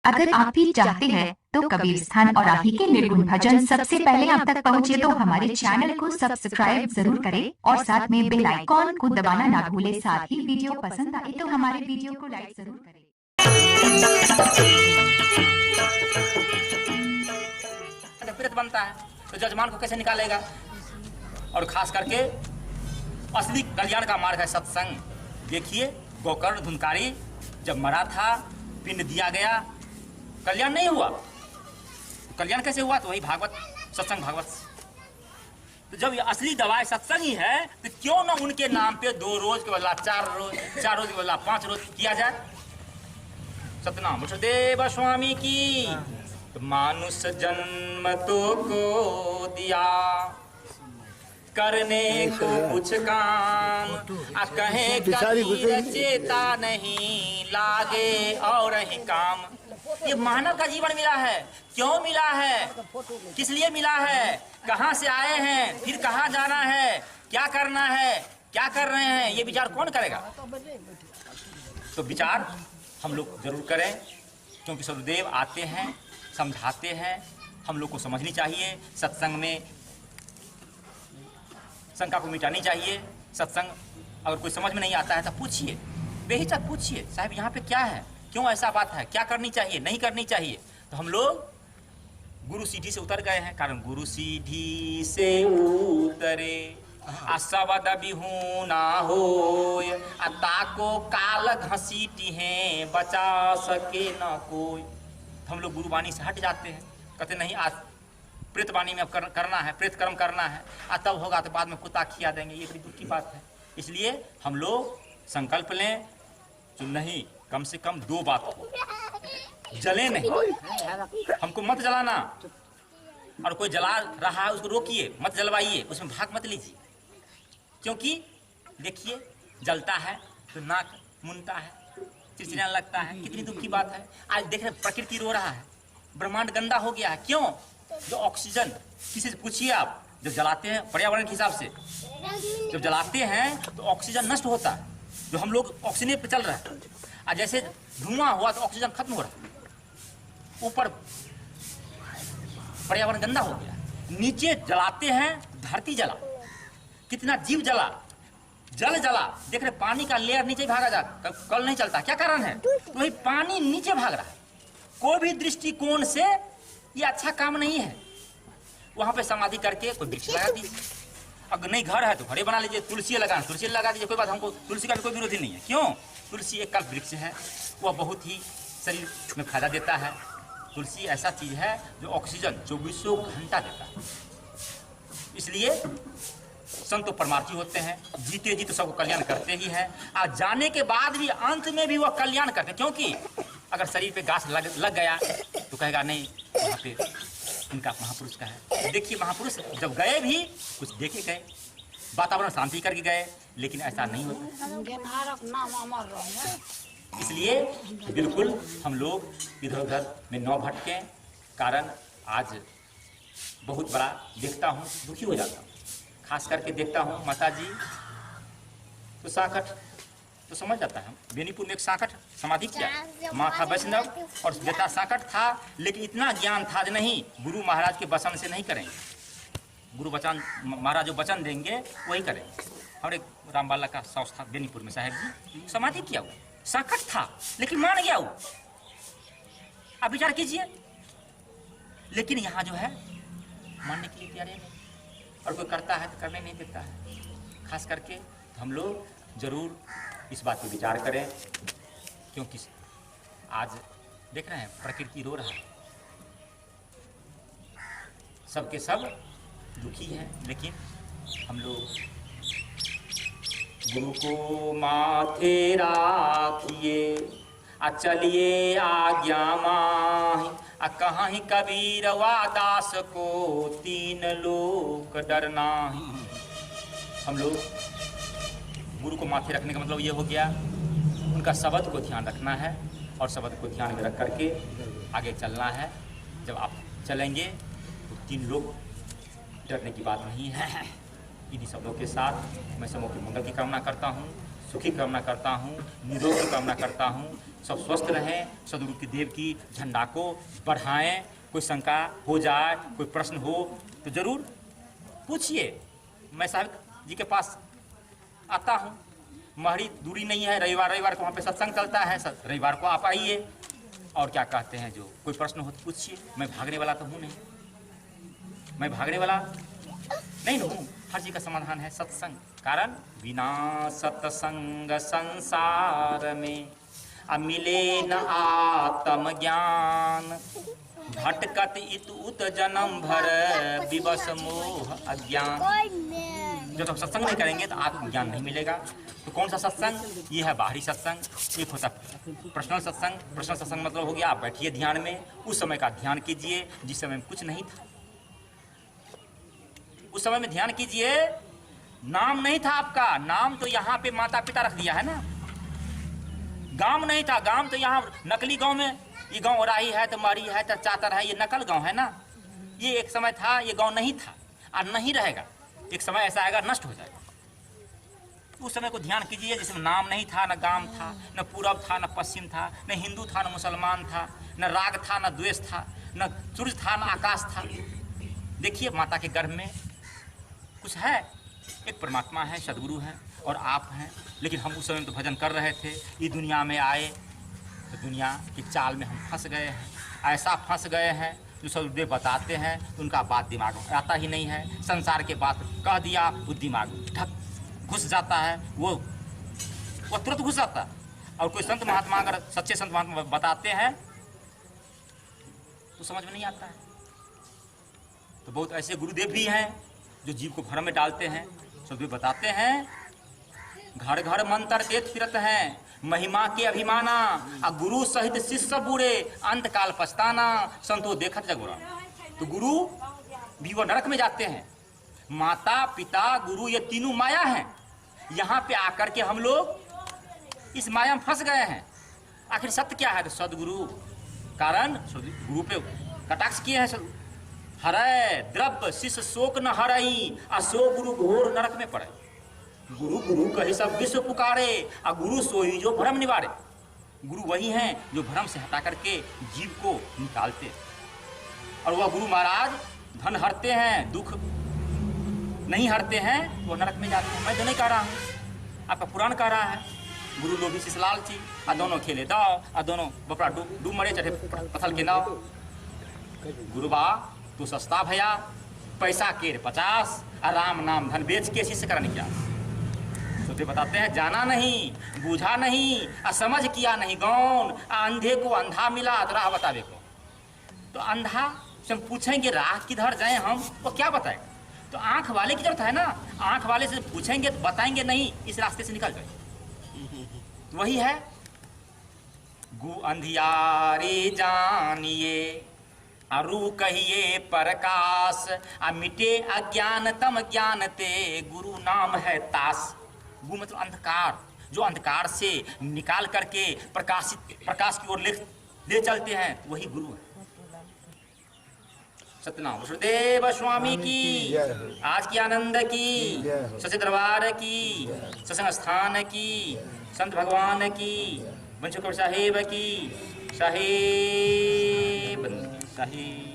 अगर आप भी चाहते हैं तो कबीर स्थान और आप ही के निर्गुण भजन सबसे पहले आप तक पहुंचे तो हमारे चैनल को सब्सक्राइब जरूर करें और साथ में बेल आइकॉन को दबाना ना भूलें। साथ ही वीडियो पसंद आए तो हमारे वीडियो को लाइक जरूर करें। प्रेत बनता है तो जजमान को कैसे निकालेगा? और खास करके असली कल्याण का मार्ग है सत्संग। देखिए गोकर्ण धुनकारी जब मरा था, पिंड दिया गया, कल्याण नहीं हुआ। कल्याण कैसे हुआ? तो वही भागवत, सत्संग भागवत। तो जब ये असली दवाई सत्संग ही है तो क्यों ना उनके नाम पे 2 रोज के बदला 4 रोज, 4 रोज के बदला 5 रोज किया जाए। सतनाम मुझदेव स्वामी की। तो मानुष जन्म तो को दिया, करने को कुछ काम, कहे कबीर चेता नहीं, लागे और ही काम। ये मानव का जीवन मिला है। क्यों मिला है? किस लिए मिला है? कहाँ से आए हैं? फिर कहाँ जाना है? क्या करना है? क्या कर रहे हैं? ये विचार कौन करेगा? तो विचार हम लोग जरूर करें, क्योंकि सदगुरुदेव आते हैं, समझाते हैं, हम लोग को समझनी चाहिए। सत्संग में शंका को मिटानी चाहिए। सत्संग अगर कोई समझ में नहीं आता है तो पूछिए, बेहिचक पूछिए, साहब यहाँ पे क्या है, क्यों ऐसा बात है, क्या करनी चाहिए, नहीं करनी चाहिए। तो हम लोग गुरु सीढ़ी से उतर गए हैं। कारण गुरु सीढ़ी से उतरे शब्द बिहू ना होय, ताको काल घसीटी है, बचा सके न कोई। तो हम लोग गुरुवाणी से हट जाते हैं, कहते नहीं आज प्रेतवाणी में अब करना है, प्रेत कर्म करना है, तब होगा तो बाद में कुत्ता खिया देंगे। ये बड़ी दुख की बात है। इसलिए हम लोग संकल्प लें जो नहीं, कम से कम 2 बात हो, जले नहीं, हमको मत जलाना, और कोई जला रहा है उसको रोकिए, मत जलवाइए, उसमें भाग मत लीजिए। क्योंकि देखिए जलता है तो नाक मुनता है, चिड़चिड़ाने लगता है, कितनी दुख की बात है। आज देख रहे प्रकृति रो रहा है, ब्रह्मांड गंदा हो गया है। क्यों? जो ऑक्सीजन, किसी से पूछिए आप, जब जलाते हैं पर्यावरण के हिसाब से, जब जलाते हैं तो ऑक्सीजन नष्ट होता है, जो हम लोग ऑक्सीजन पे चल रहा है। और जैसे धुआं हुआ तो ऑक्सीजन खत्म हो रहा है, ऊपर पर्यावरण गंदा हो गया। नीचे जलाते हैं, धरती जला, कितना जीव जला, जल जला। देख रहे पानी का लेयर नीचे भागा जा, कल नहीं चलता। क्या कारण है? तो वही पानी नीचे भाग रहा है। कोई भी दृष्टिकोण से ये अच्छा काम नहीं है। वहां पे समाधि करके कोई वृक्ष लगा दीजिए, अगर नहीं घर है तो घरे बना लीजिए, तुलसी लगा दीजिए, कोई बात, हमको तुलसी का भी कोई विरोधी नहीं है। क्यों? तुलसी एक कल्प वृक्ष है, वह बहुत ही शरीर में फायदा देता है। तुलसी ऐसा चीज है जो ऑक्सीजन 24 घंटा देता है। इसलिए संत तो परमार्थी होते हैं, जीते जी तो सबको कल्याण करते ही हैं, और जाने के बाद भी अंत में भी वह कल्याण करते हैं। क्योंकि अगर शरीर पे गाछ लग गया तो कहेगा नहीं वहाँ पे इनका महापुरुष का है। देखिए महापुरुष जब गए भी कुछ देखे गए, वातावरण शांति करके गए, लेकिन ऐसा नहीं होता। इसलिए बिल्कुल हम लोग इधर उधर में न भटकें। कारण आज बहुत बड़ा देखता हूँ, दुखी हो जाता हूँ। खास करके देखता हूँ माता जी तो साकट तो समझ जाता है। बेनीपुर में एक साकट समाधि किया, माँ था वैष्णव और बेटा साकट था, लेकिन इतना ज्ञान था नहीं, गुरु महाराज के वचन से नहीं करेंगे। गुरु वचन महाराज जो वचन देंगे वही करेंगे। और एक रामबाला का साउस था बेनीपुर में, साहेब जी समाधि किया, वो साकट था लेकिन मान गया वो। आप विचार कीजिए। लेकिन यहाँ जो है मानने के लिए तैयार नहीं, और कोई करता है तो करने नहीं देता है। खास करके हम लोग जरूर इस बात पर विचार करें, क्योंकि आज देख रहे हैं प्रकृति रो रहा है, सबके सब दुखी हैं। लेकिन हम लोग गुरु को माथे राखिए, चलिए आज्ञा माही, कहीं कबीर दास को 3 लोक डरना ही। हम लोग गुरु को माथे रखने का मतलब ये हो गया, उनका शब्द को ध्यान रखना है, और शब्द को ध्यान में रख करके आगे चलना है। जब आप चलेंगे तो 3 लोग डरने की बात नहीं है। इन्हीं शब्दों के साथ मैं सबों के मंगल की कामना करता हूँ। सुखी कामना करता हूँ, निरोग की कामना करता हूँ। सब स्वस्थ रहें, सदगुरु की देव की झंडा को बढ़ाएं। कोई शंका हो जाए, कोई प्रश्न हो तो जरूर पूछिए। मैं साहब जी के पास आता हूँ, महरी दूरी नहीं है, रविवार को वहाँ पे सत्संग चलता है, रविवार को आप आइए। और क्या कहते हैं, जो कोई प्रश्न हो तो पूछिए। मैं भागने वाला तो हूँ नहीं, मैं भागने वाला नहीं हूँ। हर चीज का समाधान है सत्संग। कारण बिना सत्संग संसार में मिले न आत्म ज्ञान, भटकत इत उत जन्म भर विवश मोह अज्ञान। जब हम सत्संग नहीं करेंगे तो आत्मज्ञान नहीं मिलेगा। तो कौन सा सत्संग? ये है बाहरी सत्संग। एक होता पर्सनल सत्संग। पर्सनल सत्संग मतलब हो गया आप बैठिए ध्यान में, उस समय का ध्यान कीजिए जिस समय में कुछ नहीं था। उस समय में ध्यान कीजिए, नाम नहीं था आपका, नाम तो यहाँ पे माता पिता रख दिया है ना। गांव नहीं था, गांव तो यहाँ नकली गांव में, ये गांव ओराही है तो मारी है तो चातर है, ये नकल गांव है ना। ये एक समय था, ये गांव नहीं था और नहीं रहेगा। एक समय ऐसा आएगा नष्ट हो जाएगा। उस समय को ध्यान कीजिए जिसमें नाम नहीं था, न गांव था, न पूरब था, न पश्चिम था, न हिंदू था, न मुसलमान था, न राग था, न द्वेष था, न सूर्य था, न आकाश था। देखिए माता के गर्भ में कुछ है, एक परमात्मा है, सदगुरु है और आप हैं। लेकिन हम उस समय तो भजन कर रहे थे, ये दुनिया में आए तो दुनिया की चाल में हम फंस गए हैं। ऐसा फंस गए हैं जो सदगुरुदेव बताते हैं तो उनका बात दिमाग में आता ही नहीं है। संसार के बात कह दिया वो दिमाग में ठक घुस जाता है, वो तुरंत घुस जाता है। और कोई संत महात्मा अगर सच्चे संत महात्मा बताते हैं तो समझ में नहीं आता है। तो बहुत ऐसे गुरुदेव भी हैं जो जीव को भ्रम में डालते हैं। सदगुरु बताते हैं घर घर मंत्र देत फिरत हैं, महिमा के अभिमाना, गुरु सहित शिष्य बूढ़े, अंत काल पछताना, संतो देखत जगुरा। तो गुरु भी वो नरक में जाते हैं। माता पिता गुरु ये तीनों माया हैं। यहाँ पे आकर के हम लोग इस माया में फंस गए हैं। आखिर सत्य क्या है? तो सदगुरु। कारण गुरु पे कटाक्ष किए हैं। हरै द्रव्य शिष्य शोक न हरई, असो गुरु घोर नरक में पड़े। गुरु गुरु कही सब विश्व पुकारे, गुरु सोई जो भ्रम निवारे। गुरु वही हैं जो भ्रम से हटा करके जीव को निकालते। और वह गुरु महाराज धन हरते हैं, दुख नहीं हरते हैं, वो नरक में जाते हैं। मैं तो नहीं कह रहा हूँ, आपका पुराण कह रहा है। गुरु लोभी शिष्य लालची, दोनों खेले दाव, दोनों बपड़ा डूब मरे चढ़े पथल के नाव। गुरु बा तू सस्ता भैया, पैसा केर 50, राम नाम धन बेच के शिष्य करने क्या। तो बताते हैं जाना नहीं, बूझा नहीं, समझ किया नहीं गौन, अंधे को अंधा मिला तो राह बतावे को। तो अंधा से हम पूछेंगे राह किधर जाएं हम, वो क्या बताए? तो आंख वाले की जरूरत है ना। आंख वाले से पूछेंगे तो बताएंगे नहीं, इस रास्ते से निकल जाए। तो वही है गु अंधियारे जानिए, अरु कहिए प्रकाश, मिटे अज्ञान तम ज्ञानते, गुरु नाम है तास। गु मतलब अंधकार, जो अंधकार से निकाल करके प्रकाश की ओर ले चलते हैं, तो वही गुरु है। सत्यनाम वसुदेव स्वामी की, आज की आनंद की, सच्चे दरबार की, सत्संग स्थान की, संत भगवान की, वंशकर साहेब की, साहेब साहेब।